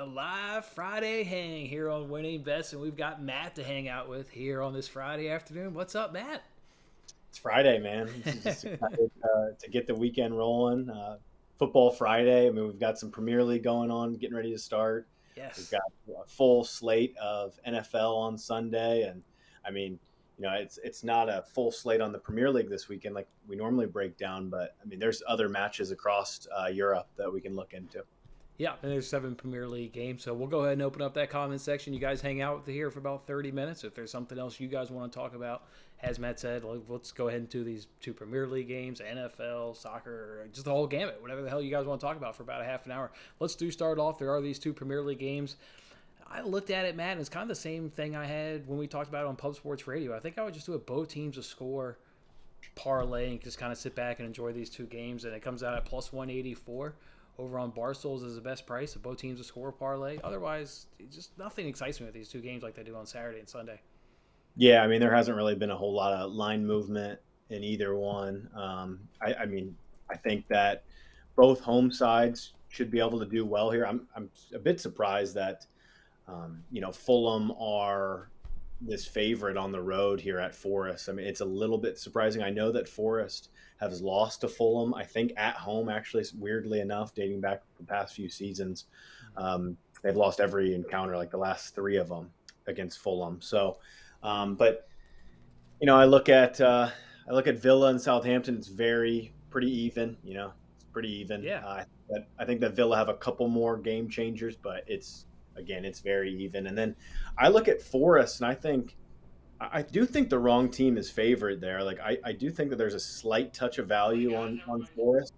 a live Friday hang here on Winning Bets, and we've got Matt to hang out with here on this Friday afternoon. What's up, Matt? It's Friday, man. This is just excited to get the weekend rolling. Football Friday. I mean, we've got some Premier League going on, getting ready to start. We've Yes. got a full slate of NFL on Sunday, and I mean, it's not a full slate on the Premier League this weekend like we normally break down, but I mean, there's other matches across Europe that we can look into. Yeah, and there's 7 Premier League games, so we'll go ahead and open up that comment section. You guys hang out here for about 30 minutes. If there's something else you guys want to talk about, as Matt said, let's go ahead and do these 2 Premier League games, NFL, soccer, just the whole gamut, whatever the hell you guys want to talk about for about a half an hour. Let's start off. There are these 2 Premier League games. I looked at it, Matt, and it's kind of the same thing I had when we talked about it on Pub Sports Radio. I think I would just do a both teams to score parlay and just kind of sit back and enjoy these two games, and it comes out at plus 184 over on Barstools is the best price of both teams to score parlay. Otherwise, just nothing excites me with these two games like they do on Saturday and Sunday. Yeah, I mean, there hasn't really been a whole lot of line movement in either one. I mean, I think that both home sides should be able to do well here. I'm a bit surprised that Fulham are this favorite on the road here at Forest. I mean, it's a little bit surprising. I know that Forest has lost to Fulham, I think at home, actually, weirdly enough, dating back the past few seasons. They've lost every encounter, like the last three of them against Fulham. So, but I look at Villa and Southampton. It's pretty even. It's pretty even. Yeah, I think that Villa have a couple more game changers, but it's very even. And then I look at Forest, and I do think the wrong team is favored there. Like I do think that there's a slight touch of value on Forest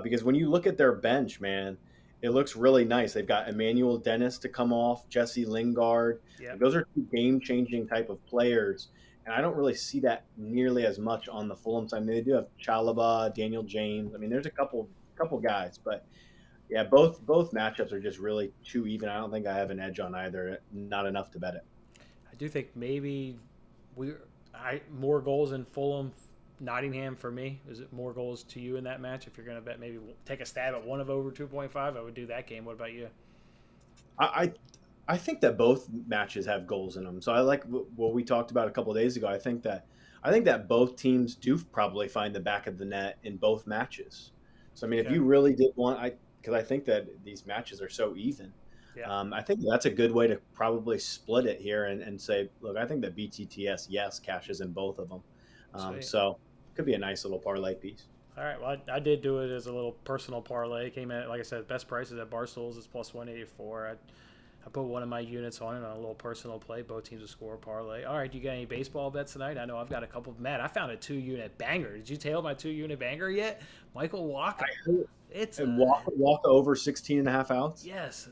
because when you look at their bench, man, it looks really nice. They've got Emmanuel Dennis to come off, Jesse Lingard. yeah. Like, those are two game changing type of players, and I don't really see that nearly as much on the Fulham side. I mean, they do have Chalaba, Daniel James. I mean, there's a couple guys, but yeah, both matchups are just really too even. I don't think I have an edge on either. Not enough to bet it. I do think maybe I more goals in Fulham, Nottingham for me. Is it more goals to you in that match? If you're going to bet, maybe take a stab at one of over 2.5. I would do that game. What about you? I I think that both matches have goals in them. So I like what we talked about a couple of days ago. I think that both teams do probably find the back of the net in both matches. So I mean, if Okay. you really did want, because I think that these matches are so even. Yeah. I think that's a good way to probably split it here and say, look, I think that BTTS yes cashes in both of them. Sweet. So it could be a nice little parlay piece. All right. Well, I did do it as a little personal parlay. It came in, like I said, best prices at Barstools is plus 184. I put one of my units on it on a little personal play. Both teams to score parlay. All right. You got any baseball bets tonight? I know I've got a couple. Matt, I found a 2 unit banger. Did you tail my 2 unit banger yet? Michael Walker. It's And a walk over 16 and a half outs. yes.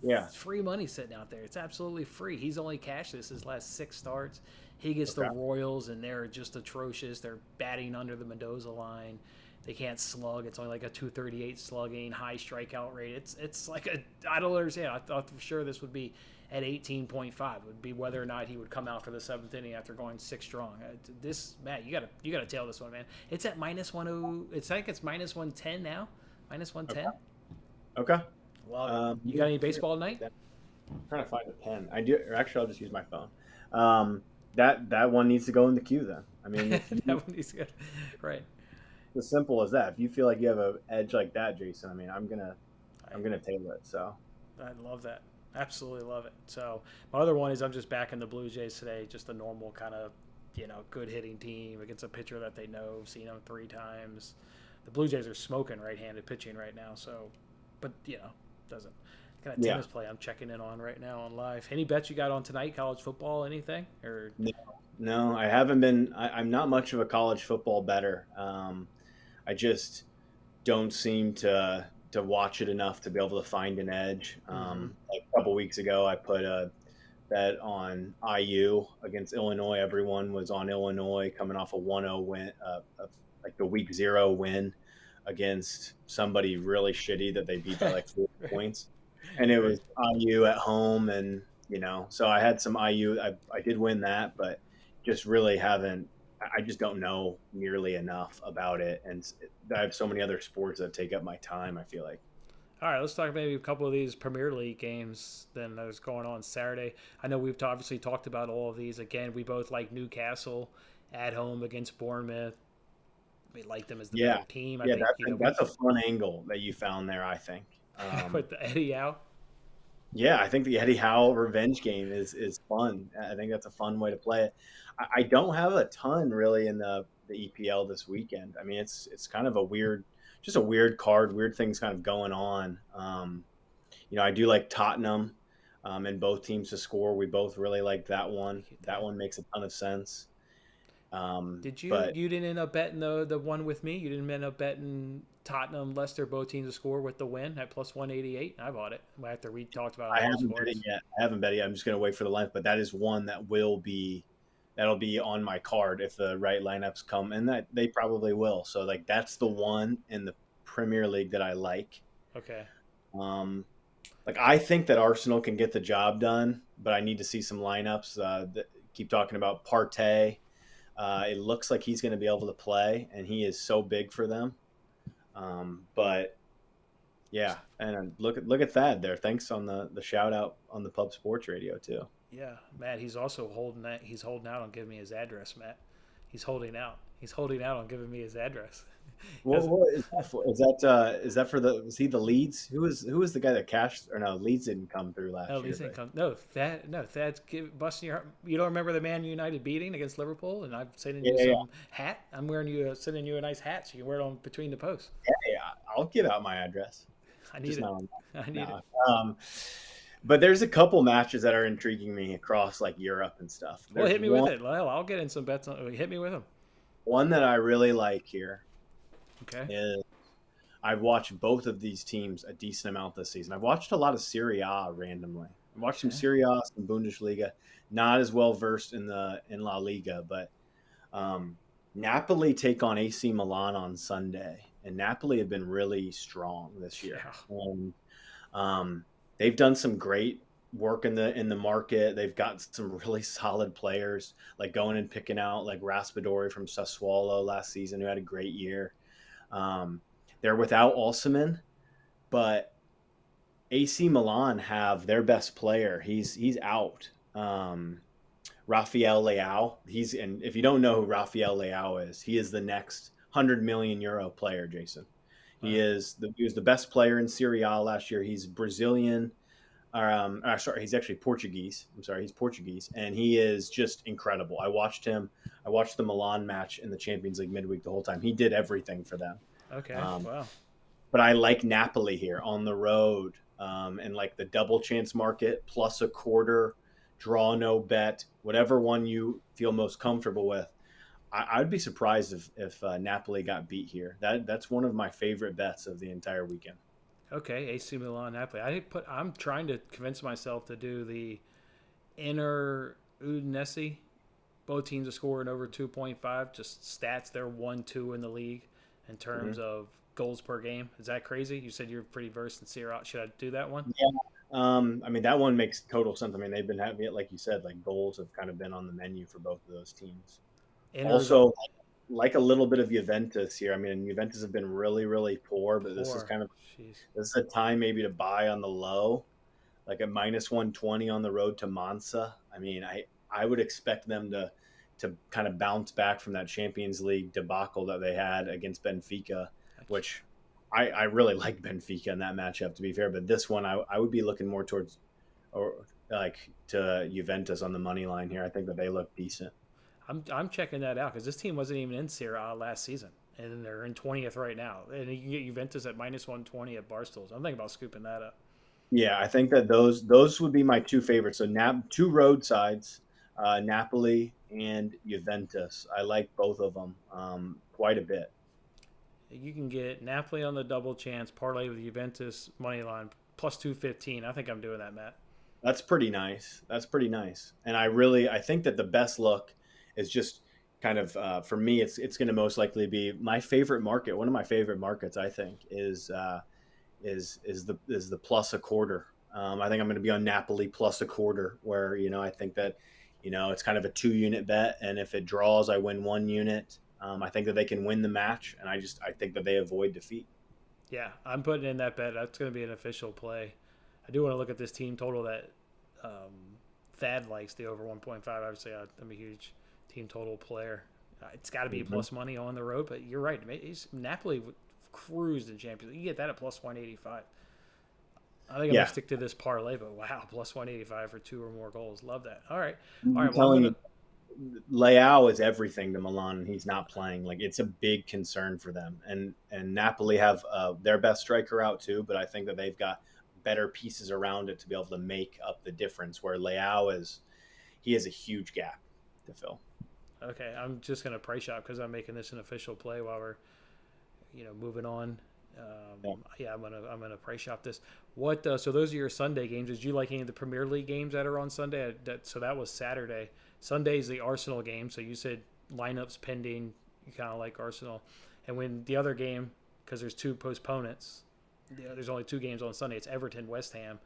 Yeah. It's free money sitting out there. It's absolutely free. He's only cashed this his last 6 starts. He gets the Okay. Royals, and they're just atrocious. They're batting under the Mendoza line. They can't slug. It's only like a 238 slugging, high strikeout rate. It's like a I don't understand. I thought for sure this would be at 18.5. It would be whether or not he would come out for the seventh inning after going 6 strong. This Matt, you gotta tail this one, man. It's at -10. It's like it's -110 now. Okay. -110. Okay. Love it. You got any baseball tonight? I'm trying to find a pen. I do. Or actually, I'll just use my phone. That one needs to go in the queue then. I mean, That one is good. Right. as simple as that. If you feel like you have an edge like that, Jason, I mean, I, I'm gonna tailor it. So I love that. Absolutely love it. So my other one is I'm just backing the Blue Jays today. Just a normal kind of, good hitting team against a pitcher that they know. Seen him 3 times. The Blue Jays are smoking right-handed pitching right now. So, but doesn't kind of yeah, tennis play I'm checking in on right now on live. Any bets you got on tonight? College football? Anything? Or no, no, I haven't been. I'm not much of a college football bettor. I just don't seem to watch it enough to be able to find an edge. mm-hmm. Like a couple weeks ago, I put a bet on IU against Illinois. Everyone was on Illinois coming off a 1-0 win, like the week 0 win against somebody really shitty that they beat by like 4 points. And it right. was IU at home. And, so I had some IU. I did win that, but just really haven't. I just don't know nearly enough about it. And I have so many other sports that take up my time, I feel like. All right, let's talk maybe a couple of these Premier League games then that was going on Saturday. I know we've obviously talked about all of these. Again, we both like Newcastle at home against Bournemouth. We like them as the Yeah, better team. I yeah, think we that's a fun angle that you found there. I think. with the Eddie Howe. Yeah, I think the Eddie Howe revenge game is fun. I think that's a fun way to play it. I don't have a ton really in the EPL this weekend. I mean, it's kind of a weird, just a weird card, weird things kind of going on. I do like Tottenham and both teams to score. We both really like that one. That one makes a ton of sense. Did But you didn't end up betting the one with me? You didn't end up betting Tottenham, Leicester, both teams to score with the win at plus 188. I bought it after we talked about I all those haven't bet it sports. yet. I haven't bet it yet. I'm just going to wait for the lineup. But that is one that that'll be on my card if the right lineups come, and that they probably will. So like that's the one in the Premier League that I like. Okay. Um, like I think that Arsenal can get the job done, but I need to see some lineups. That keep talking about Partey. It looks like he's going to be able to play, and he is so big for them. But yeah, and look at Thad there. Thanks on the shout out on the Pub Sports Radio too. Yeah, Matt. He's also holding that. He's holding out on giving me his address, Matt. He's holding out. He's holding out on giving me his address. What is that for? Is that for the was he the Leeds? Who was the guy that cashed or no Leeds didn't come through No, last year, Lee's but income. No, Thad's busting your heart. You don't remember the Man United beating against Liverpool? And I'm sending yeah, you yeah, yeah. some hat. I'm wearing you, sending you a nice hat so you can wear it on between the posts. Yeah, I'll give out my address. I need Just it. not on I that. need it. No. But there's a couple matches that are intriguing me across like Europe and stuff. Well, There's hit me with it. Well, I'll get in some bets. Hit me with them. one that I really like here Okay. is I've watched both of these teams a decent amount this season. I've watched a lot of Serie A randomly. I've watched some Okay. Serie A, some Bundesliga. Not as well versed in La Liga, but Napoli take on AC Milan on Sunday, and Napoli have been really strong this year. Yeah. And they've done some great work in the market. They've got some really solid players, like going and picking out like Raspadori from Sassuolo last season, who had a great year. Um, they're without Osimhen, but AC Milan have their best player. He's out. Rafael Leao. And if you don't know who Rafael Leao is, he is the next €100 million player, Jason. Wow. He was the best player in Serie A last year. He's Brazilian. Sorry, he's actually Portuguese. I'm sorry, he's Portuguese, and he is just incredible. I watched him. I watched the Milan match in the Champions League midweek the whole time. He did everything for them. Okay. Um, Wow. but I like Napoli here on the road, and like the double chance market plus a quarter, draw no bet, whatever one you feel most comfortable with. I'd be surprised if Napoli got beat here. That's one of my favorite bets of the entire weekend. Okay. AC Milan, Napoli. I'm trying to convince myself to do the Inter Udinese. Both teams are scoring over 2.5. Just stats. They're 1-2 in the league in terms Mm-hmm. of goals per game. Is that crazy? You said you're pretty versed in Serie A. Should I do that one? Yeah. I mean, that one makes total sense. I mean, they've been having it, like you said, like goals have kind of been on the menu for both of those teams. Inter's Also, like a little bit of Juventus here. I mean, Juventus have been really, really poor, but poor. Jeez. this is a time maybe to buy on the low, like at minus 120 on the road to Monza. I mean, I would expect them to kind of bounce back from that Champions League debacle that they had against Benfica, which I really like Benfica in that matchup, to be fair. But this one, I would be looking more towards or like to Juventus on the money line here. I think that they look decent. I'm checking that out because this team wasn't even in Serie A last season, and they're in 20th right now. And you can get Juventus at minus 120 at Barstools. I'm thinking about scooping that up. Yeah, I think that those would be my two favorites. So two roadsides, Napoli and Juventus. I like both of them quite a bit. You can get Napoli on the double chance parlay with Juventus money line plus 215. I think I'm doing that, Matt. That's pretty nice. That's pretty nice. And I think that the best look is just kind of for me. It's going to most likely be my favorite market. One of my favorite markets, I think, is the plus a quarter. I think I'm going to be on Napoli plus a quarter, where I think that it's kind of a 2 unit bet, and if it draws, I win 1 unit. I think that they can win the match, and I think that they avoid defeat. Yeah, I'm putting in that bet. That's going to be an official play. I do want to look at this team total that Thad likes, the over 1.5. Obviously, I'm a huge team total player. It's got to be Mm-hmm. plus money on the road, but you're right. Napoli cruised in Champions League. You get that at plus 185. I think I'm gonna Yeah, stick to this parlay, but wow, plus 185 for 2 or more goals. Love that. All I'm right. Well, I'm telling gonna. you, Leao is everything to Milan, and he's not playing. Like it's a big concern for them. And Napoli have their best striker out too, but I think that they've got better pieces around it to be able to make up the difference. Where Leao is, he has a huge gap to fill. Okay, I'm just gonna price shop because I'm making this an official play while we're moving on. Yeah. Yeah, I'm gonna price shop this. What? So those are your Sunday games. Did you like any of the Premier League games that are on Sunday? So that was Saturday. Sunday's the Arsenal game. So you said lineups pending. You kind of like Arsenal, and when the other game, because there's two postponements. There's only two games on Sunday. It's Everton, West Ham.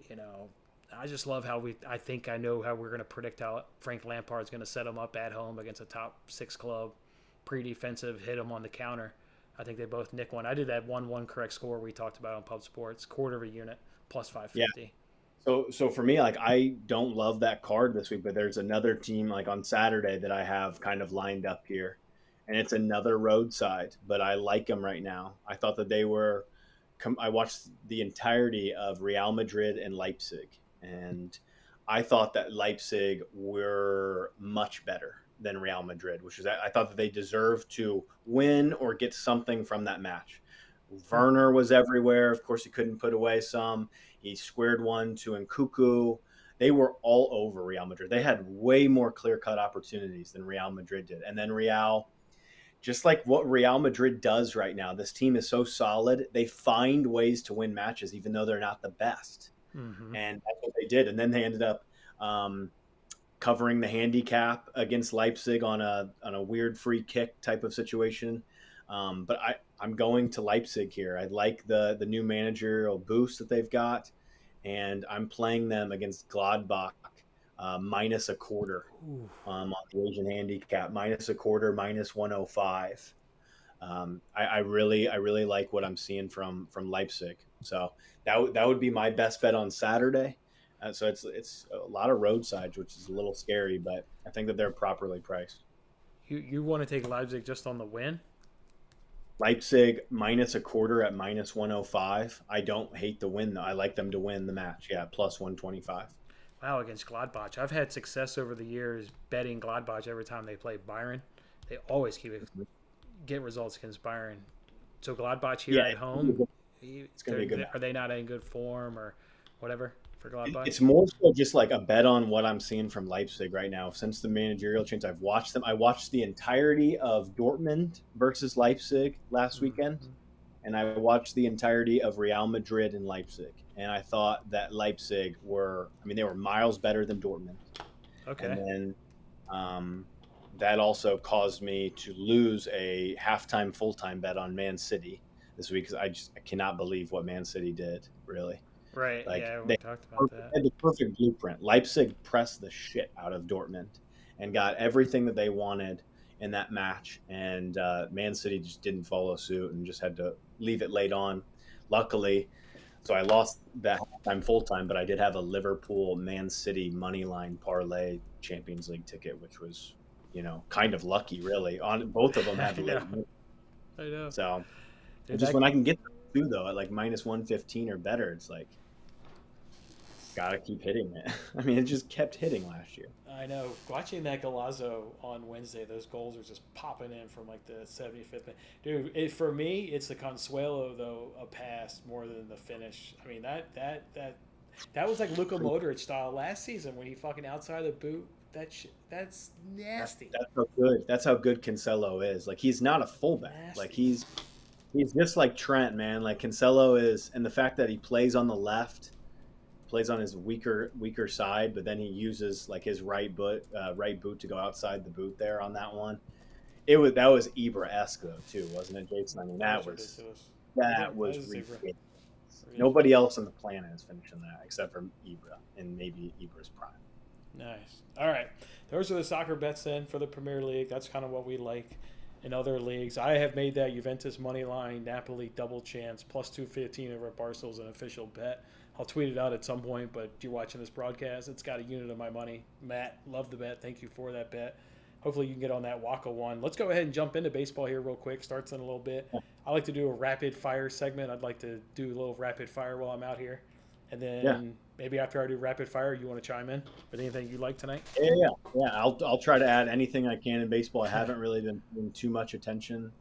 You know, I just love how I think I know how we're going to predict how Frank Lampard's going to set them up at home against a top six club, pre-defensive, hit them on the counter. I think they both nick one. I did that 1-1 correct score we talked about on Pub Sports, quarter of a unit, plus Yeah. 550. So for me, like I don't love that card this week, but there's another team like on Saturday that I have kind of lined up here, and it's another roadside, but I like them right now. I thought that they were. I watched the entirety of Real Madrid and Leipzig, and I thought that Leipzig were much better than Real Madrid, which is I thought that they deserved to win or get something from that match. Werner was everywhere. Of course, he couldn't put away some. He squared one to Nkuku. They were all over Real Madrid. They had way more clear-cut opportunities than Real Madrid did. And then Real, just like what Real Madrid does right now, this team is so solid. They find ways to win matches, even though they're not the best. Mm-hmm. And that's what they did. And then they ended up covering the handicap against Leipzig on a weird free kick type of situation. But I'm going to Leipzig here. I like the new managerial boost that they've got, and I'm playing them against Gladbach minus a quarter on the Asian handicap, minus a quarter, minus 105. I really like what I'm seeing from Leipzig. So that would be my best bet on Saturday. So it's a lot of roadsides, which is a little scary, but I think that they're properly priced. You want to take Leipzig just on the win? Leipzig minus a quarter at minus 105. I don't hate the win though. I like them to win the match. Yeah, plus 125. Wow, against Gladbach. I've had success over the years betting Gladbach every time they play Bayern. They always get results against Bayern. So Gladbach here Yeah, at home, it's going to be a good match. are they not in good form or whatever for Gladbach? It's more so just like a bet on what I'm seeing from Leipzig right now. Since the managerial change, I've watched them. I watched the entirety of Dortmund versus Leipzig last weekend, Mm-hmm. and I watched the entirety of Real Madrid and Leipzig. And I thought that Leipzig they were miles better than Dortmund. Okay. And then that also caused me to lose a halftime, full-time bet on Man City this week because I cannot believe what Man City did, really. Right. Like Yeah, we they talked about that. had the perfect blueprint. Leipzig pressed the shit out of Dortmund and got everything that they wanted in that match. And Man City just didn't follow suit and just had to leave it late on. Luckily, so I lost that time full time, but I did have a Liverpool Man City money line parlay Champions League ticket, which was kind of lucky, really. On both of them had late. I know. So Dude, just when I can get two though at like minus 115 or better, it's like gotta keep hitting it. I mean, it just kept hitting last year. I know. Watching that Galazzo on Wednesday, those goals are just popping in from like the 75th minute. Dude, for me, it's the Consuelo though, a pass more than the finish. I mean that was like Luka Modric style last season when he fucking outside the boot. That's nasty. That's how good Cancelo is. Like he's not a fullback. Nasty. Like he's just like Trent, man. Like Cancelo is, and the fact that he plays on the left, plays on his weaker side, but then he uses like his right boot to go outside the boot there on that one. That was Ibra-esque though too, wasn't it, Jason? I mean that was ridiculous. Nobody else on the planet is finishing that except for Ibra and maybe Ibra's prime. Nice. All right, those are the soccer bets then for the Premier League. That's kind of what we like. in other leagues. I have made that Juventus money line, Napoli double chance, plus 215 over Barcel's an official bet. I'll tweet it out at some point, but if you're watching this broadcast, it's got a unit of my money. Matt, love the bet. Thank you for that bet. Hopefully you can get on that Waka one. Let's go ahead and jump into baseball here real quick. Starts in a little bit. I like to do a rapid fire segment. I'd like to do a little rapid fire while I'm out here. And then maybe after I do rapid fire, you want to chime in with anything you like tonight? Yeah. I'll try to add anything I can in baseball. I haven't really been paying too much attention,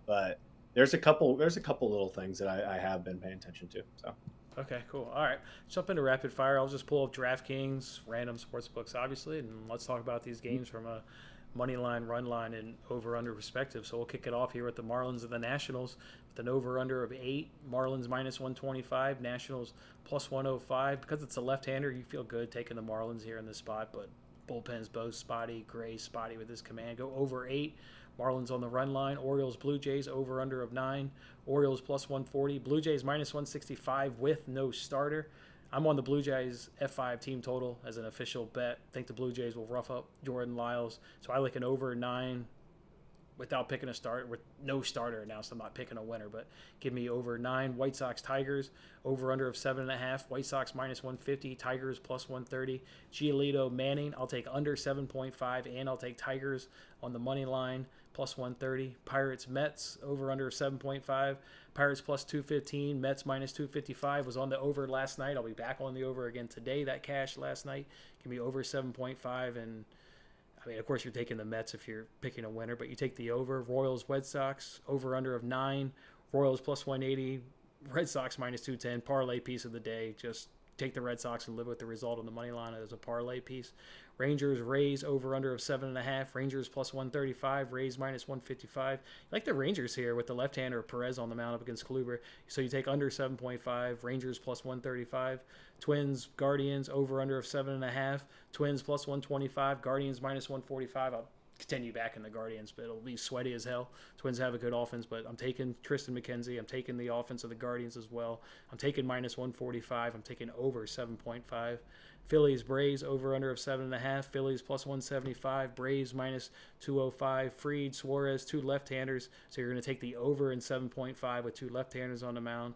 but there's a couple little things that I have been paying attention to. So Okay, cool. All right. Jump into rapid fire. I'll just pull up DraftKings, random sports books, obviously, and let's talk about these games from a money line, run line, and over under perspective. So we'll kick it off here with the Marlins and the Nationals with an over under of 8. Marlins minus 125, Nationals plus 105. Because it's a left hander, you feel good taking the Marlins here in this spot, but bullpens both spotty. Gray spotty with his command. Go over 8. Marlins on the run line. Orioles, Blue Jays over under of 9. Orioles plus 140. Blue Jays minus 165 with no starter. I'm on the Blue Jays F5 team total as an official bet. I think the Blue Jays will rough up Jordan Lyles. So I like an over 9 without picking a start, with no starter announced. I'm not picking a winner, but give me over 9. White Sox, Tigers, over under of 7.5. White Sox minus 150, Tigers plus 130. Giolito, Manning, I'll take under 7.5, and I'll take Tigers on the money line plus 130. Pirates, Mets, over under 7.5. Pirates plus 215. Mets minus 255 was on the over last night. I'll be back on the over again today. That cashed last night. Give me over 7.5, and I mean, of course, you're taking the Mets if you're picking a winner, but you take the over. Royals, Red Sox, over under of 9. Royals plus 180. Red Sox minus 210. Parlay piece of the day. Just take the Red Sox and live with the result on the money line as a parlay piece. Rangers, Rays, over under of 7.5. Rangers plus 135. Rays minus 155. You like the Rangers here with the left-hander Perez on the mound up against Kluber. So you take under 7.5. Rangers plus 135. Twins, Guardians, over under of 7.5. Twins plus 125. Guardians minus 145. I'll continue back in the Guardians, but it'll be sweaty as hell. Twins have a good offense, but I'm taking Tristan McKenzie. I'm taking the offense of the Guardians as well. I'm taking minus 145. I'm taking over 7.5. Phillies, Braves, over under of 7.5. Phillies plus 175. Braves minus 205. Fried, Suarez, 2 left-handers. So you're going to take the over in 7.5 with 2 left-handers on the mound.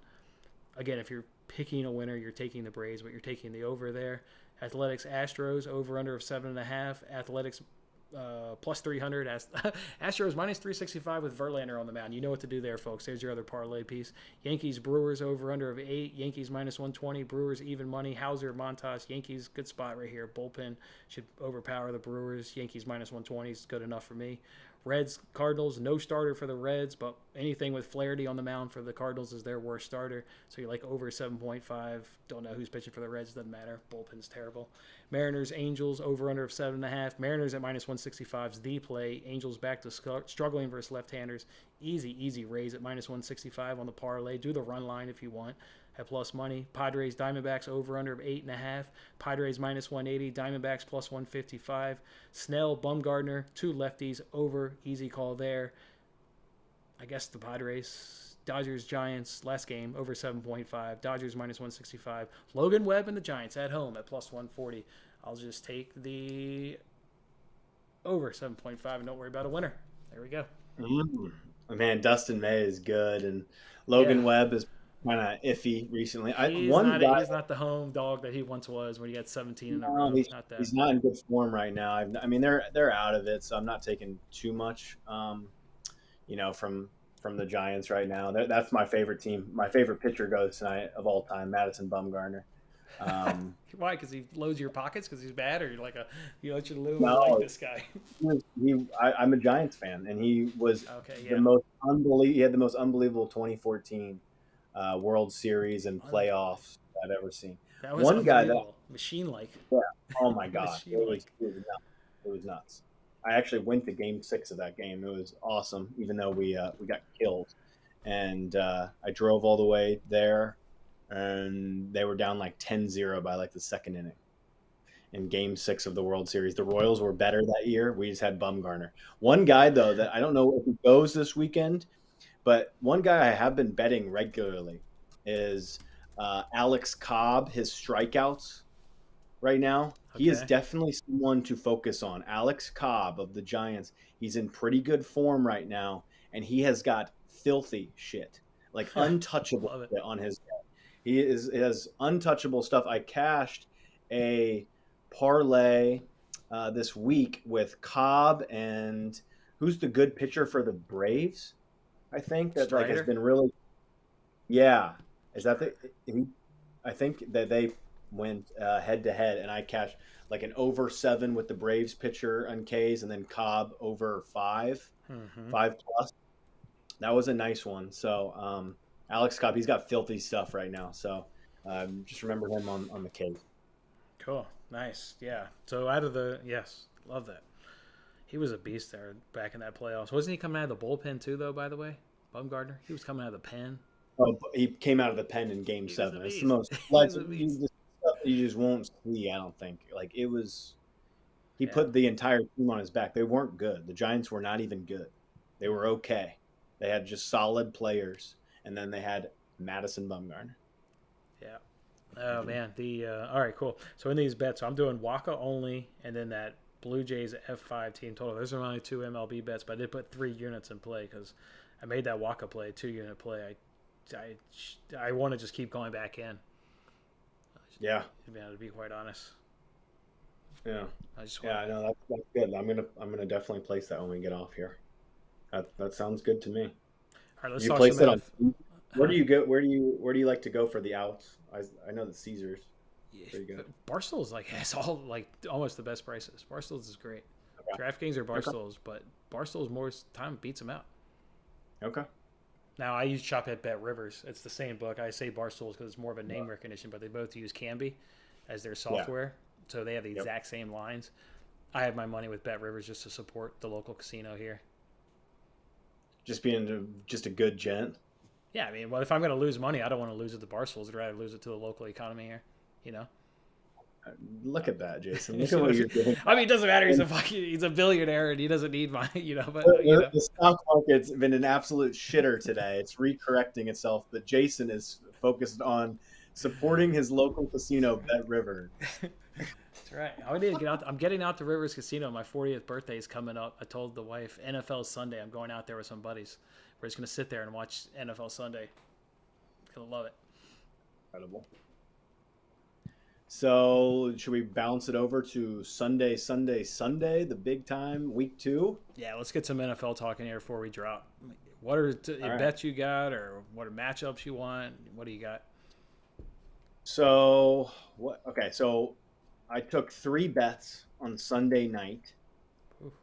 Again, if you're picking a winner, you're taking the Braves, but you're taking the over there. Athletics, Astros, over under of 7.5. Athletics plus 300. Astros minus 365 with Verlander on the mound. You know what to do there, folks. There's your other parlay piece. Yankees, Brewers, over under of 8. Yankees minus 120. Brewers even money. Hauser, Montas. Yankees, good spot right here. Bullpen should overpower the Brewers. Yankees minus 120 is good enough for me. Reds, Cardinals, no starter for the Reds, but anything with Flaherty on the mound for the Cardinals is their worst starter. So you're like over 7.5. Don't know who's pitching for the Reds. Doesn't matter. Bullpen's terrible. Mariners, Angels, over under of 7.5. Mariners at minus 165 is the play. Angels back to struggling versus left-handers. Easy raise at minus 165 on the parlay. Do the run line if you want. At plus money. Padres, Diamondbacks, over under of 8.5. Padres minus 180. Diamondbacks plus 155. Snell, Bumgardner, 2 lefties, over. Easy call there. I guess the Padres. Dodgers, Giants, last game, over 7.5. Dodgers minus 165. Logan Webb and the Giants at home at plus 140. I'll just take the over 7.5 and don't worry about a winner. There we go. Man, Dustin May is good, and Logan Webb is kind of iffy recently. He's not the home dog that he once was when he got 17 in a row. He's not in good form right now. I mean, they're out of it, so I'm not taking too much, from the Giants right now. That's my favorite team. My favorite pitcher goes tonight of all time, Madison Bumgarner. Why? Because he loads your pockets because he's bad, or you let your Lou like this guy? I'm a Giants fan, and he was the most unbelievable. He had the most unbelievable 2014 World Series and playoffs I've ever seen. That was one guy that machine-like. Yeah. Oh my God, it was nuts. I actually went to Game 6 of that game. It was awesome, even though we got killed, and I drove all the way there. And they were down like 10-0 by like the second inning in Game 6 of the World Series. The Royals were better that year. We just had Bumgarner. One guy, though, that I don't know if he goes this weekend, but one guy I have been betting regularly is Alex Cobb, his strikeouts. right now. He is Okay. definitely someone to focus on. Alex Cobb of the Giants. He's in pretty good form right now, and he has got filthy shit, like untouchable Love it. shit on his. He has untouchable stuff. I cashed a parlay this week with Cobb and who's the good pitcher for the Braves? I think that like has Strider. been really yeah. Is that Strider. I think that they went head to head, and I cashed like an over 7 with the Braves pitcher on K's, and then Cobb over 5, Mm-hmm. 5 plus. That was a nice one. So Alex Cobb, he's got filthy stuff right now. So just remember him on the case. Cool. Nice. Yeah. So out of the yes, love that. He was a beast there back in that playoffs. Wasn't he coming out of the bullpen too, though? By the way, Bumgardner. He was coming out of the pen. Oh, he came out of the pen in Game He was a 7. It's the beast. most He was a legend. beast. You just won't see. I don't think like it was. He Yeah. put the entire team on his back. They weren't good. The Giants were not even good. They were okay. They had just solid players, and then they had Madison Bumgarner. Yeah. Oh man. The all right. Cool. So in these bets, so I'm doing Waka only, and then that Blue Jays F5 team total. Those are only 2 MLB bets, but I did put 3 units in play because I made that Waka play 2 unit play. I want to just keep going back in. Yeah, To be quite honest, yeah, I just yeah. want. I know that's good. I'm gonna definitely place that when we get off here. That sounds good to me. All right. Let's You talk some place it on. NFL. Where Huh? do you go? Where do you like to go for the outs? I know the Caesars Yeah. pretty good. Barstool's like has all like almost the best prices. Barstool's is great. Okay. DraftKings or Okay. Barstool's, but Barstool's more time beats them out. Okay. Now I use Shop at Bet Rivers. It's the same book. I say Barstool's because it's more of a name recognition, but they both use Canby as their Yeah. software, so they have the Yep. exact same lines. I have my money with Bet Rivers just to support the local casino here. Just being just a good gent. Yeah, I mean, well, if I'm going to lose money, I don't want to lose it to Barstool's. I'd rather lose it to the local economy here. You know. Look at that, Jason. Look at what you're doing. I mean, it doesn't matter. He's a billionaire and he doesn't need money. But The stock market's been an absolute shitter today. It's recorrecting itself, but Jason is focused on supporting his local casino, Bet River. That's right. I need to get out. I'm getting out to Rivers Casino. My 40th birthday is coming up. I told the wife NFL Sunday. I'm going out there with some buddies. We're just gonna sit there and watch NFL Sunday. Gonna love it. Incredible. So, should we bounce it over to Sunday, the big time, week 2? Yeah, let's get some NFL talking here before we drop. What are All right. bets you got, or what are matchups you want? What do you got? So, what? Okay, so I took 3 bets on Sunday night. Ooh,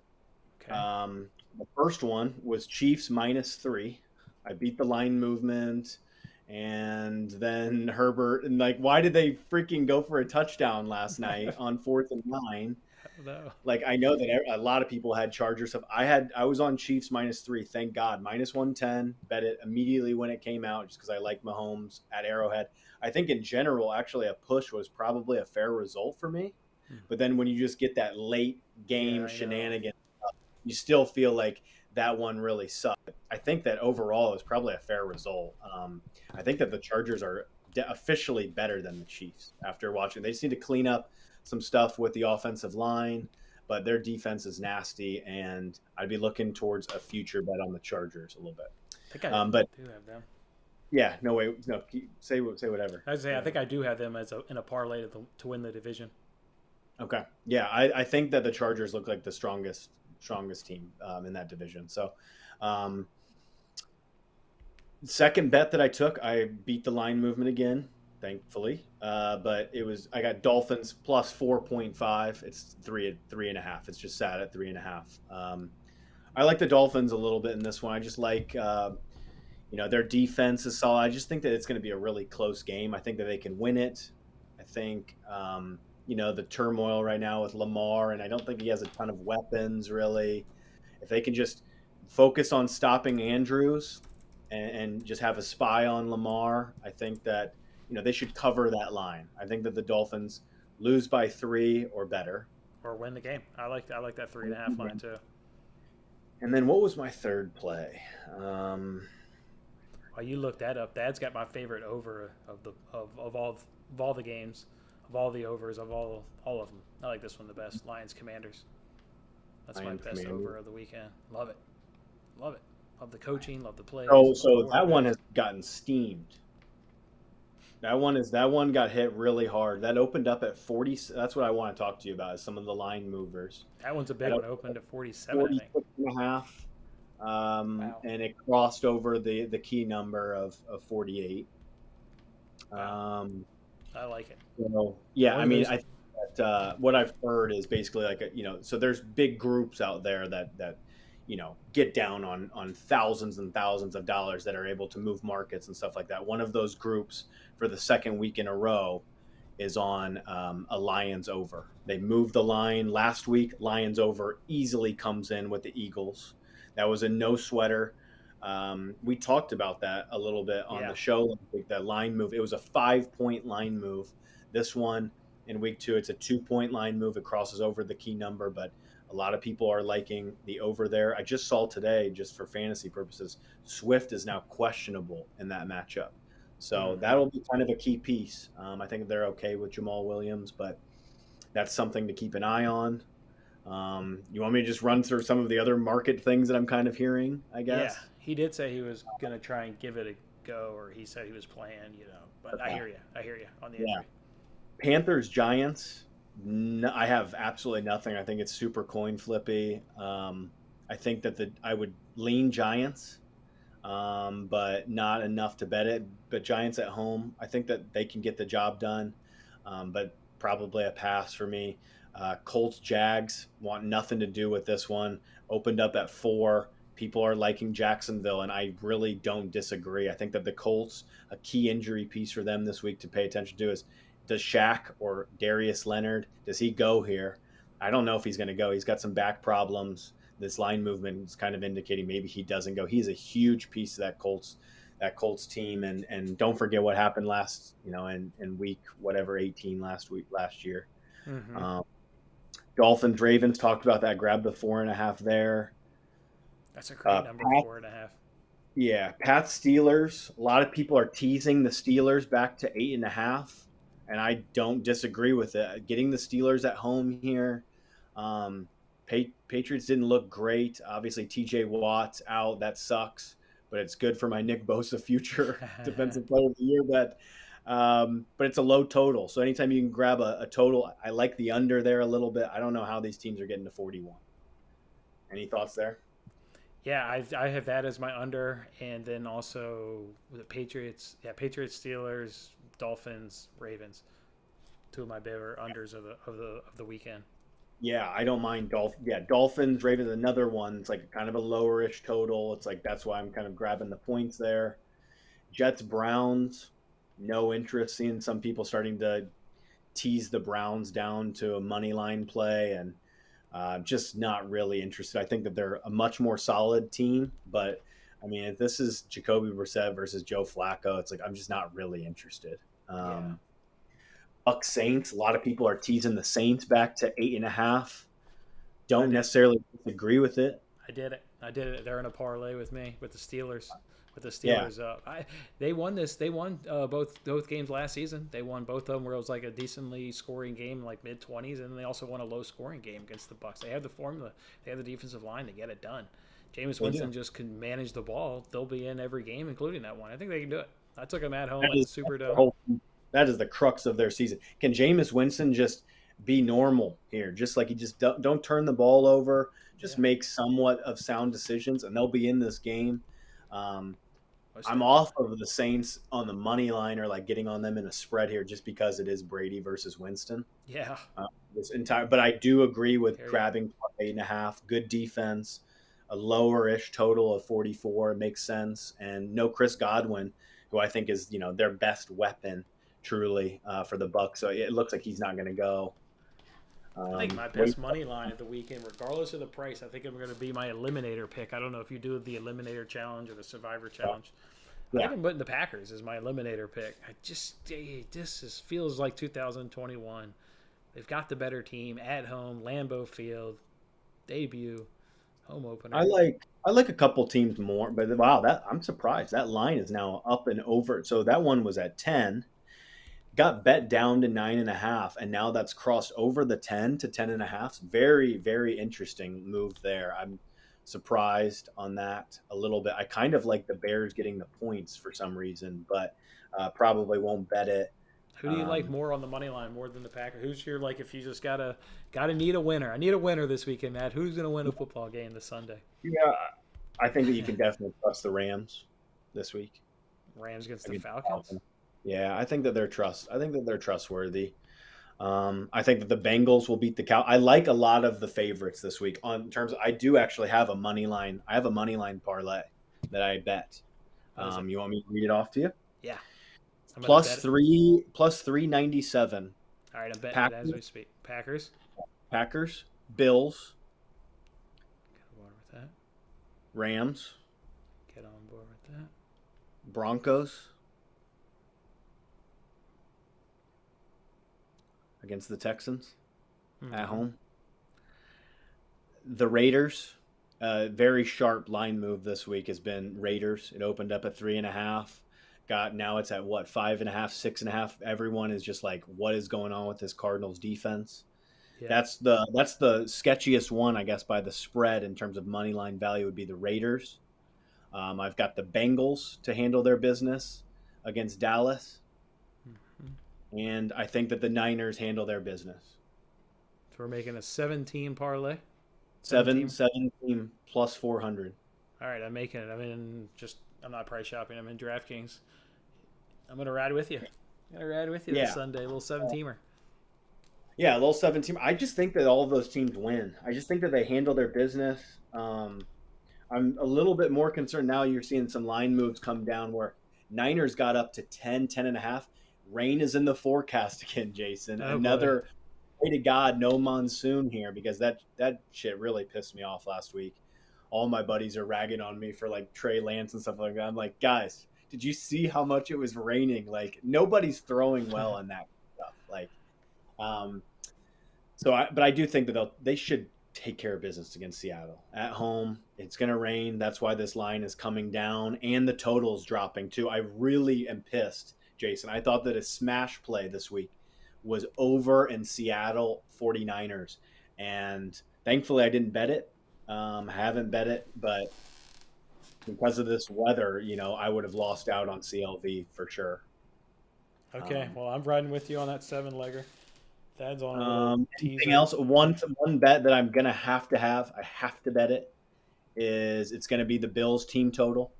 okay. The first one was Chiefs -3. I beat the line movement, and then Herbert and like, why did they freaking go for a touchdown last night on 4th and 9? No. Like, I know that a lot of people had Chargers stuff. I was on Chiefs -3. Thank God, -110. Bet it immediately when it came out, just because I like Mahomes at Arrowhead. I think in general, actually, a push was probably a fair result for me. But then when you just get that late game shenanigans, you still feel like that one really sucked. I think that overall it was probably a fair result. I think that the Chargers are officially better than the Chiefs after watching. They just need to clean up some stuff with the offensive line, but their defense is nasty, and I'd be looking towards a future bet on the Chargers a little bit. I think I But do have them. yeah, no way, no, say whatever. I say I think I do have them as in a parlay to win the division. Okay, yeah, I think that the Chargers look like the strongest team in that division. So, second bet that I took, I beat the line movement again, thankfully. But I got Dolphins plus 4.5. It's 3.5. It's just sat at 3.5. I like the Dolphins a little bit in this one. I just like, their defense is solid. I just think that it's going to be a really close game. I think that they can win it. I think, the turmoil right now with Lamar, and I don't think he has a ton of weapons really. If they can just focus on stopping Andrews and just have a spy on Lamar, I think that they should cover that line. I think that the Dolphins lose by 3 or better, or win the game. I like that 3.5 line too. And then what was my third play? While you look that up, Dad's got my favorite over of all the games. of all the overs of all of them. I like this one the best. Lions Commanders. That's my Lions best Commanders. over of the weekend. Love it. Love it. Love the coaching. Love the plays. So that one has gotten steamed. That one got hit really hard. That opened up at 40. That's what I want to talk to you about. Is some of the line movers. That one's a big That one. Opened at 47, I think. 46 and a half. Wow. And it crossed over the key number of 48. Wow. I like it. So, yeah, I mean, I think that what I've heard is basically like so there's big groups out there that get down on thousands and thousands of dollars that are able to move markets and stuff like that. One of those groups for the second week in a row is on a Lions over. They moved the line last week. Lions over easily comes in with the Eagles. That was a no sweater. We talked about that a little bit on the show. That line move. It was a 5-point line move. This one in week 2, it's a 2-point line move. It crosses over the key number, but a lot of people are liking the over there. I just saw today, just for fantasy purposes, Swift is now questionable in that matchup. So that'll be kind of a key piece. I think they're okay with Jamal Williams, but that's something to keep an eye on. You want me to just run through some of the other market things that I'm kind of hearing, I guess? Yeah, he did say he was going to try and give it a go, or he said he was playing, but okay. I hear you on the injury. Panthers, Giants. No, I have absolutely nothing. I think it's super coin flippy. I think that I would lean Giants, but not enough to bet it. But Giants at home, I think that they can get the job done, but probably a pass for me. Colts, Jags, want nothing to do with this one. Opened up at 4. People are liking Jacksonville, and I really don't disagree. I think that the Colts, a key injury piece for them this week to pay attention to is, does Shaq or Darius Leonard, does he go here? I don't know if he's going to go. He's got some back problems. This line movement is kind of indicating maybe he doesn't go. He's a huge piece of that Colts team. And don't forget what happened in week, 18 last year. Mm-hmm. Dolphins, Ravens, talked about that. Grab the 4.5 there. That's a great number, 4.5. Yeah, Pats, Steelers. A lot of people are teasing the Steelers back to 8.5. And I don't disagree with it. Getting the Steelers at home here. Patriots didn't look great. Obviously, TJ Watt's out. That sucks. But it's good for my Nick Bosa future defensive player of the year bet. But it's a low total. So anytime you can grab a total, I like the under there a little bit. I don't know how these teams are getting to 41. Any thoughts there? Yeah, I have that as my under. And then also the Patriots. Yeah, Patriots, Steelers, Dolphins, Ravens, 2 of my favorite unders of the weekend. Yeah, I don't mind Dolphins, Ravens, another one. It's like kind of a lowerish total. It's like that's why I'm kind of grabbing the points there. Jets, Browns, no interest. Seeing some people starting to tease the Browns down to a money line play, and just not really interested. I think that they're a much more solid team, but I mean, if this is Jacoby Brissett versus Joe Flacco, it's like I'm just not really interested. Bucs, Saints. A lot of people are teasing the Saints back to 8.5. Don't necessarily disagree with it. I did it. They're in a parlay with me with the Steelers. They won this. They won both games last season. They won both of them where it was like a decently scoring game, like mid-20s, and they also won a low-scoring game against the Bucs. They have the formula. They have the defensive line to get it done. Jameis Winston just can manage the ball. They'll be in every game, including that one. I think they can do it. I took them at home at the Superdome. That is the crux of their season. Can Jameis Winston just be normal here? Just like he just don't turn the ball over. Just make somewhat of sound decisions, and they'll be in this game. I'm off of the Saints on the money line or like getting on them in a spread here just because it is Brady versus Winston. Yeah. But I do agree with grabbing 8.5. Good defense, a lower-ish total of 44 makes sense, and no Chris Godwin, who I think is their best weapon truly for the Bucs. So it looks like he's not going to go. I think my best money line of the weekend, regardless of the price, I think I'm going to be my eliminator pick. I don't know if you do the eliminator challenge or the survivor challenge. Yeah. I think I'm putting the Packers as my eliminator pick. This feels like 2021. They've got the better team at home, Lambeau Field, debut, home opener. I like a couple teams more, but wow, I'm surprised that line is now up and over. So that one was at 10. got bet down to 9.5, and now that's crossed over the 10 to 10.5. Very, very interesting move there. I'm surprised on that a little bit. I kind of like the Bears getting the points for some reason, but probably won't bet it. Who do you like Um, more on the money line more than the Packers? Who's your like if you just gotta need a winner? I need a winner this weekend, Matt. Who's gonna win a football game this Sunday? yeah, I think that you can definitely trust the Rams this week Rams against the against the Falcons. Falcons. Yeah, I think that they're trustworthy. I think that the Bengals will beat the Cow. I like a lot of the favorites this week. On terms, I do actually have a money line. I have a money line parlay that I bet. What is it? You want me to read it off to you? Yeah, I'm gonna bet it. Plus 397. All right, I'm betting it as Packers, we speak. Packers. Packers, Bills, Get on board with that. Rams, Get on board with that. Broncos against the Texans at Mm-hmm. home. The Raiders. Very sharp line move this week has been Raiders. It opened up at 3.5. Got now it's at what 5.5, 6.5. Everyone is just like, what is going on with this Cardinals defense? Yeah. That's the sketchiest one, I guess, by the spread in terms of money line value would be the Raiders. I've got the Bengals to handle their business against Dallas, Mm-hmm. and I think that the Niners handle their business. So we're making a 7-team parlay. Seven Seven, team. 7 team plus 400. All right, I'm making it. I'm not price shopping. I'm in DraftKings. I'm gonna ride with you. I'm gonna ride with you this Yeah. Sunday. A little 7-teamer. Yeah, a little 7 team. I just think that all of those teams win. I just think that they handle their business. I'm a little bit more concerned now. You're seeing some line moves come down where Niners got up to 10, 10.5. Rain is in the forecast again, Jason. Oh boy. Another pray to God, no monsoon here because that shit really pissed me off last week. All my buddies are ragging on me for like Trey Lance and stuff like that. I'm like, guys, did you see how much it was raining? Like nobody's throwing well in that stuff. Like, um, but I do think that they should take care of business against Seattle at home. It's going to rain. That's why this line is coming down and the total's dropping too. I really am pissed, Jason. I thought that a smash play this week was over in Seattle 49ers. And thankfully I didn't bet it. I haven't bet it, but because of this weather, I would have lost out on CLV for sure. Okay, Um, well I'm riding with you on that 7-legger. Thad's on a little Anything teaser. else? One bet that I'm gonna have to have. I have to bet it. Is it's gonna be the Bills team total.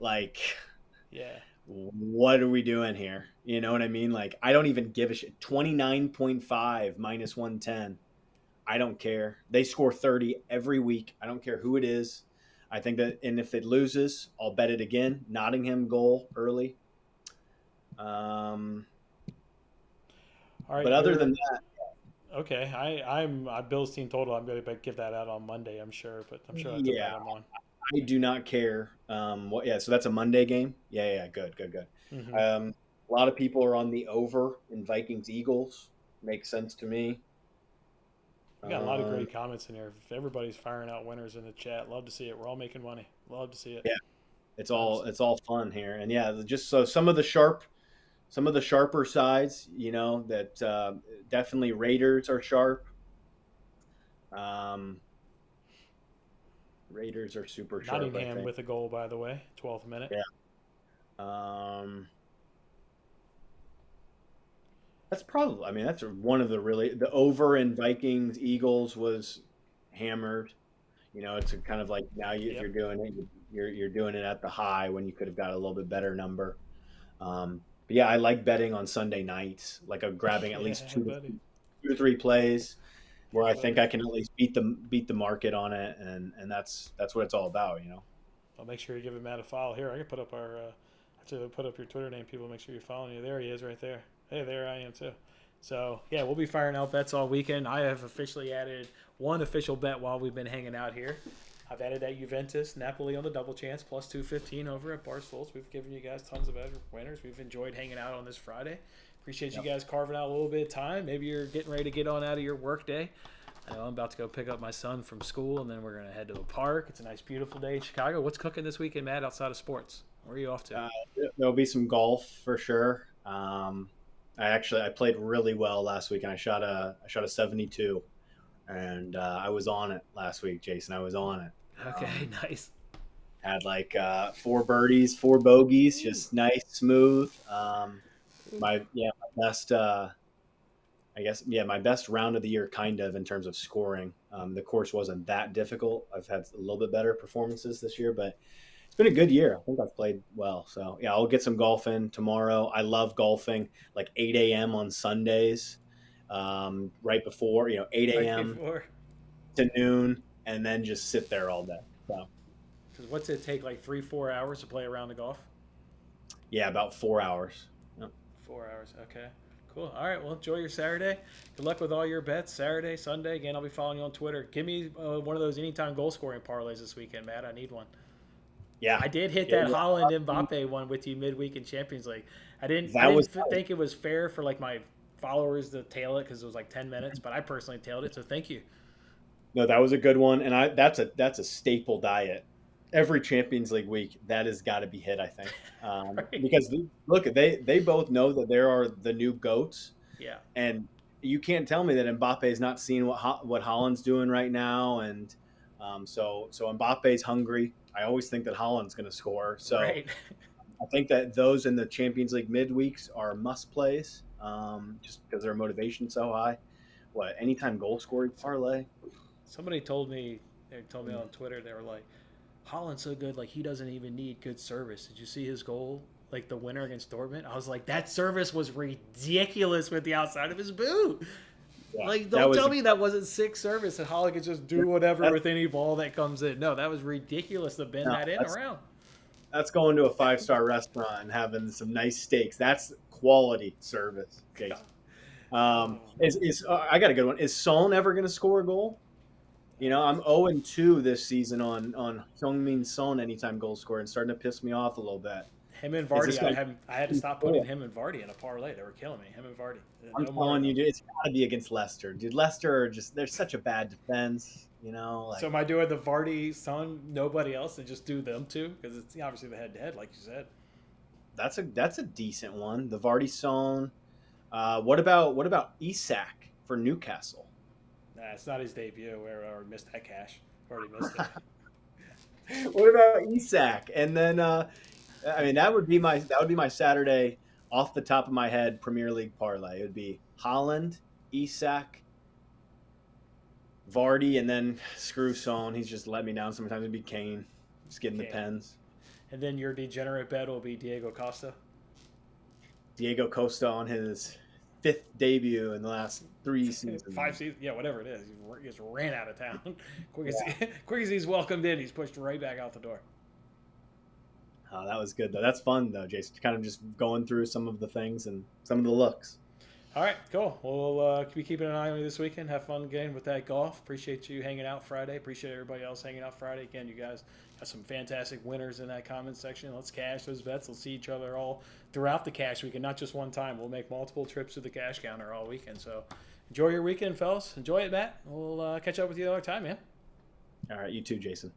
Like, Yeah. what are we doing here? You know what I mean? Like, I don't even give a shit. 29.5 minus 110. I don't care. They score 30 every week. I don't care who it is. I think that, and if it loses, I'll bet it again. Nottingham goal early. Um, All right, but other you're than that, okay. I'm Bill's team total. I'm gonna give that out on Monday. I'm sure, but I'm sure that's a bet yeah, I'm on. I do not care. Yeah, so that's a Monday game. Yeah, good, good, good. Mm-hmm. A lot of people are on the over in Vikings Eagles. Makes sense to me. We got a lot of Um, great comments in here. If everybody's firing out winners in the chat, love to see it. We're all making money. Love to see it. yeah, it's Love all to- it's all fun here, and yeah, just so some of the sharper sides, that definitely Raiders are sharp. Um, Raiders are super sharp, I Nottingham think. with a goal, by the way, 12th minute. Yeah. Um, that's probably. I mean, that's one of the over in Vikings Eagles was hammered. It's a kind of like now if Yep. you're doing it, you're doing it at the high when you could have got a little bit better number. But yeah, I like betting on Sunday nights, like grabbing at least Yeah, buddy. 2 to 3 plays where Yeah, I think buddy. I can at least beat the market on it, and that's what it's all about. I'll make sure you give Matt a follow here. I can put up our. To put up your Twitter name, people make sure you're following you. There he is, right there. Hey, there I am too. So yeah, we'll be firing out bets all weekend. I have officially added one official bet while we've been hanging out here. I've added that Juventus Napoli on the double chance plus 215 over at Barstools. We've given you guys tons of winners. We've enjoyed hanging out on this Friday. Appreciate you Yep. guys carving out a little bit of time. Maybe you're getting ready to get on out of your work day. I know I'm about to go pick up my son from school, and then we're going to head to a park. It's a nice, beautiful day in Chicago. What's cooking this weekend, Matt, outside of sports? Where are you off to? Uh, there'll be some golf for sure. I played really well last week, and I shot a 72, and I was on it last week, Jason. I was on it. Okay, nice. Had like four birdies, four bogeys, Ooh. just nice, smooth. Ooh. My best. I guess my best round of the year, kind of in terms of scoring. The course wasn't that difficult. I've had a little bit better performances this year, but it's been a good year. I think I've played well. So yeah, I'll get some golf in tomorrow. I love golfing, like 8 a.m. on Sundays, right before 8 Right a.m. before. to noon, and then just sit there all day. So Because what's it take, like 3-4 hours to play around the golf? yeah, about 4 hours. Yep. 4 hours. Okay. Cool. All right. Well, enjoy your Saturday. Good luck with all your bets Saturday, Sunday. Again, I'll be following you on Twitter. Give me one of those anytime goal scoring parlays this weekend, Matt. I need one. Yeah, I did hit yeah, that Holland yeah. Mbappe one with you midweek in Champions League. I didn't. I That didn't was think it was fair for like my followers to tail it because it was like 10 minutes, but I personally tailed it. So thank you. no, that was a good one, and I that's a staple diet. Every Champions League week, that has got to be hit, I think, Right. because look, they both know that there are the new goats, Yeah. and you can't tell me that Mbappe is not seeing what Holland's doing right now, and so Mbappe's hungry. I always think that Holland's going to score, so Right. I think that those in the Champions League midweeks are must plays, just because their motivation's so high. What anytime goal scoring parlay? Somebody told me. They told me Mm. on Twitter. They were like, Holland's so good, like he doesn't even need good service. Did you see his goal, like the winner against Dortmund? I was like, that service was ridiculous with the outside of his boot. Yeah, Like, that don't was tell me that wasn't sick service and Holland could just do whatever with any ball that comes in. No, that was ridiculous to bend no, that in around. that's going to a 5-star restaurant and having some nice steaks. That's quality service, God. Jason. Oh. Is I got a good one. Is Son ever going to score a goal? I'm 0-2 this season on Heung-min Son anytime goal scorer, and starting to piss me off a little bit. Him and Is this Vardy, guy? I had to stop putting him and Vardy in a parlay. They were killing me. Him and Vardy. I'm No more of telling you, them. dude, it's got to be against Leicester, dude. Leicester are just they're such a bad defense. So Like am I doing the Vardy, Son, nobody else, and just do them two? Because it's obviously the head-to-head, like you said. that's a decent one. The Vardy Son. What about Isak for Newcastle? Nah, it's not his debut. We already missed that cash. Already missed it. What about Isak? And then I mean that would be my Saturday off the top of my head Premier League parlay. It would be Holland, Isak, Vardy, and then screw Son. He's just let me down. Sometimes it'd be Kane, just getting the Okay. pens. And then your degenerate bet will be Diego Costa. Diego Costa on his fifth debut in the last 3 seasons. 5 seasons, yeah, whatever it is. He just ran out of town. quick, as Yeah. quick as he's welcomed in, he's pushed right back out the door. Oh, that was good though. That's fun though, Jason. Kind of just going through some of the things and some of the looks. All right, cool. We'll be keeping an eye on you this weekend. Have fun again with that golf. Appreciate you hanging out Friday. Appreciate everybody else hanging out Friday. Again, you guys got some fantastic winners in that comment section. Let's cash those bets. We'll see each other all throughout the cash weekend, not just one time. We'll make multiple trips to the cash counter all weekend. So enjoy your weekend, fellas. Enjoy it, Matt. We'll catch up with you another time, man. All right, you too, Jason.